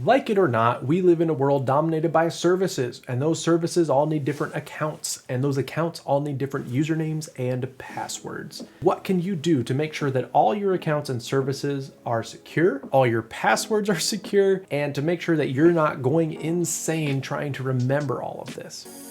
Like it or not, we live in a world dominated by services, and those services all need different accounts, and those accounts all need different usernames and passwords. What can you do to make sure that all your accounts and services are secure, all your passwords are secure, and to make sure that you're not going insane trying to remember all of this?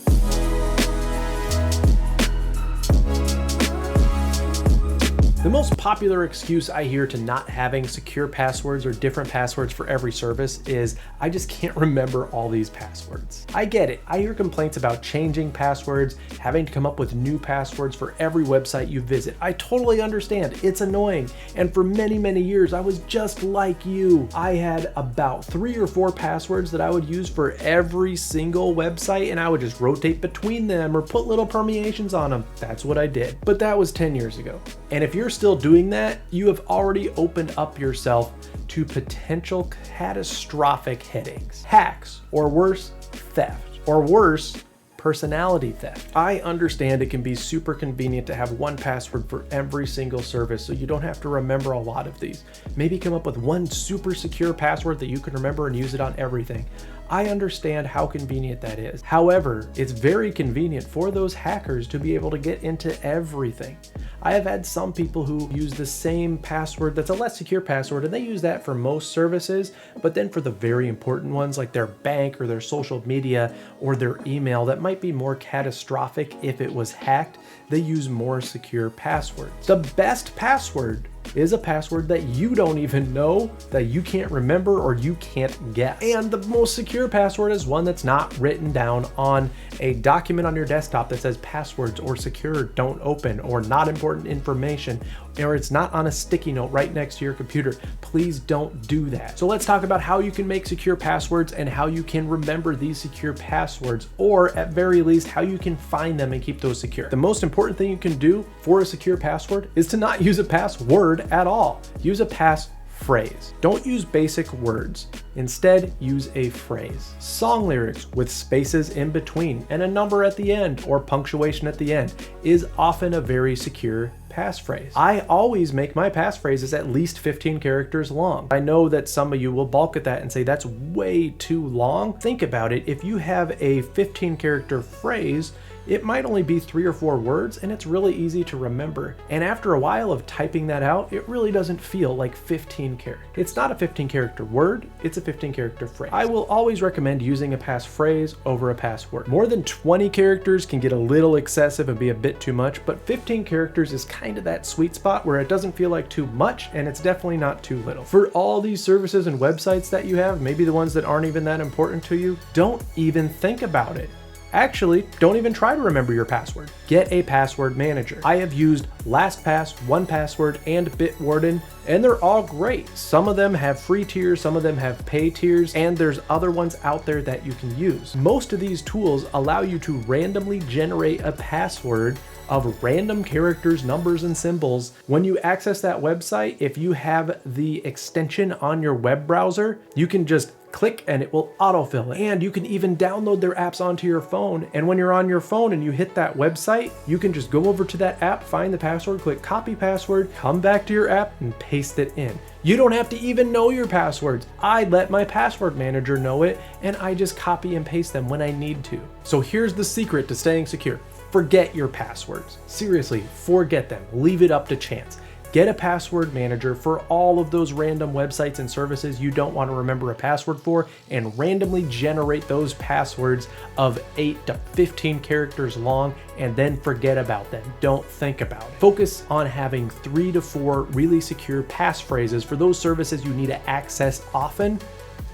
The most popular excuse I hear to not having secure passwords or different passwords for every service is, I just can't remember all these passwords. I get it. I hear complaints about changing passwords, having to come up with new passwords for every website you visit. I totally understand. It's annoying. And for many, many years, I was just like you. I had about 3 or 4 passwords that I would use for every single website, and I would just rotate between them or put little permeations on them. That's what I did. But that was 10 years ago. And if you're still doing that, you have already opened up yourself to potential catastrophic headaches, hacks, or worse, theft, or worse, personality theft. I understand it can be super convenient to have one password for every single service, so you don't have to remember a lot of these. Maybe come up with one super secure password that you can remember and use it on everything. I understand how convenient that is. However, it's very convenient for those hackers to be able to get into everything. I have had some people who use the same password that's a less secure password, and they use that for most services, but then for the very important ones like their bank or their social media or their email that might be more catastrophic if it was hacked, they use more secure passwords. The best password is a password that you don't even know, that you can't remember or you can't guess. And the most secure password is one that's not written down on a document on your desktop that says passwords or secure, don't open, or not important information, or it's not on a sticky note right next to your computer. Please don't do that. So let's talk about how you can make secure passwords and how you can remember these secure passwords, or at very least, how you can find them and keep those secure. The most important thing you can do for a secure password is to not use a password at all. Use a passphrase. Don't use basic words. Instead, use a phrase. Song lyrics with spaces in between and a number at the end or punctuation at the end is often a very secure passphrase. I always make my passphrases at least 15 characters long. I know that some of you will balk at that and say that's way too long. Think about it. If you have a 15 character phrase, it might only be 3 or 4 words, and it's really easy to remember. And after a while of typing that out, it really doesn't feel like 15 characters. It's not a 15 character word, it's a 15 character phrase. I will always recommend using a passphrase over a password. More than 20 characters can get a little excessive and be a bit too much, but 15 characters is kind of that sweet spot where it doesn't feel like too much and it's definitely not too little. For all these services and websites that you have, maybe the ones that aren't even that important to you, don't even think about it. Actually, don't even try to remember your password. Get a password manager. I have used LastPass, 1Password, and Bitwarden, and they're all great. Some of them have free tiers, some of them have pay tiers, and there's other ones out there that you can use. Most of these tools allow you to randomly generate a password of random characters, numbers, and symbols. When you access that website, if you have the extension on your web browser, you can just click and it will autofill it. And you can even download their apps onto your phone. And when you're on your phone and you hit that website, you can just go over to that app, find the password, click copy password, come back to your app and paste it in. You don't have to even know your passwords. I let my password manager know it, and I just copy and paste them when I need to. So here's the secret to staying secure. Forget your passwords. Seriously, forget them. Leave it up to chance. Get a password manager for all of those random websites and services you don't want to remember a password for, and randomly generate those passwords of 8 to 15 characters long, and then forget about them. Don't think about it. Focus on having 3 to 4 really secure passphrases for those services you need to access often,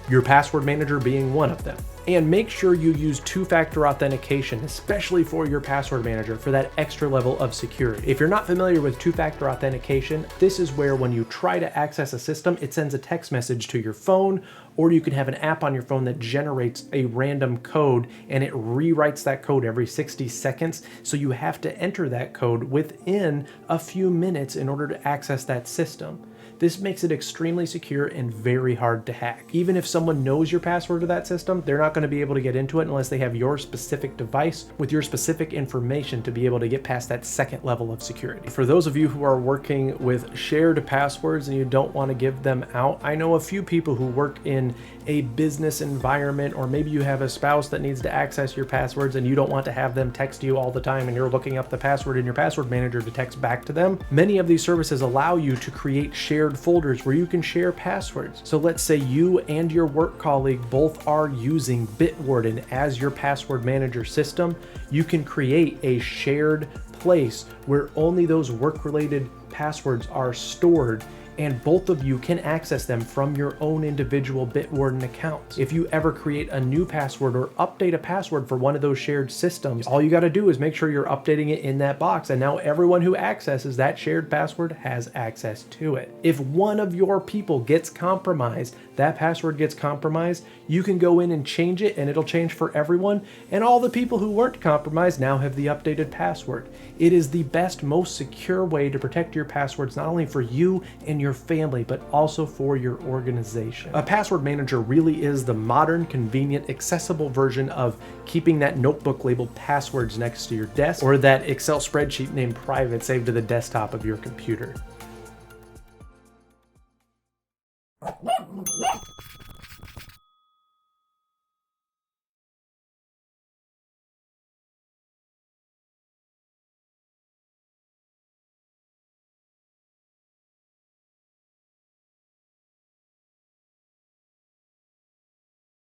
your password manager being one of them. And make sure you use 2-factor authentication, especially for your password manager, for that extra level of security. If you're not familiar with 2-factor authentication, this is where when you try to access a system, it sends a text message to your phone, or you can have an app on your phone that generates a random code and it rewrites that code every 60 seconds. So you have to enter that code within a few minutes in order to access that system. This makes it extremely secure and very hard to hack. Even if someone knows your password to that system, they're not going to be able to get into it unless they have your specific device with your specific information to be able to get past that second level of security. For those of you who are working with shared passwords and you don't want to give them out, I know a few people who work in a business environment, or maybe you have a spouse that needs to access your passwords and you don't want to have them text you all the time and you're looking up the password in your password manager to text back to them. Many of these services allow you to create shared folders where you can share passwords. So let's say you and your work colleague both are using Bitwarden as your password manager system. You can create a shared place where only those work-related passwords are stored, and both of you can access them from your own individual Bitwarden accounts. If you ever create a new password or update a password for one of those shared systems, all you got to do is make sure you're updating it in that box, and now everyone who accesses that shared password has access to it. If one of your people gets compromised, that password gets compromised, you can go in and change it and it'll change for everyone, and all the people who weren't compromised now have the updated password. It is the best, most secure way to protect your passwords, not only for you and your family, but also for your organization. A password manager really is the modern, convenient, accessible version of keeping that notebook labeled passwords next to your desk, or that Excel spreadsheet named private saved to the desktop of your computer.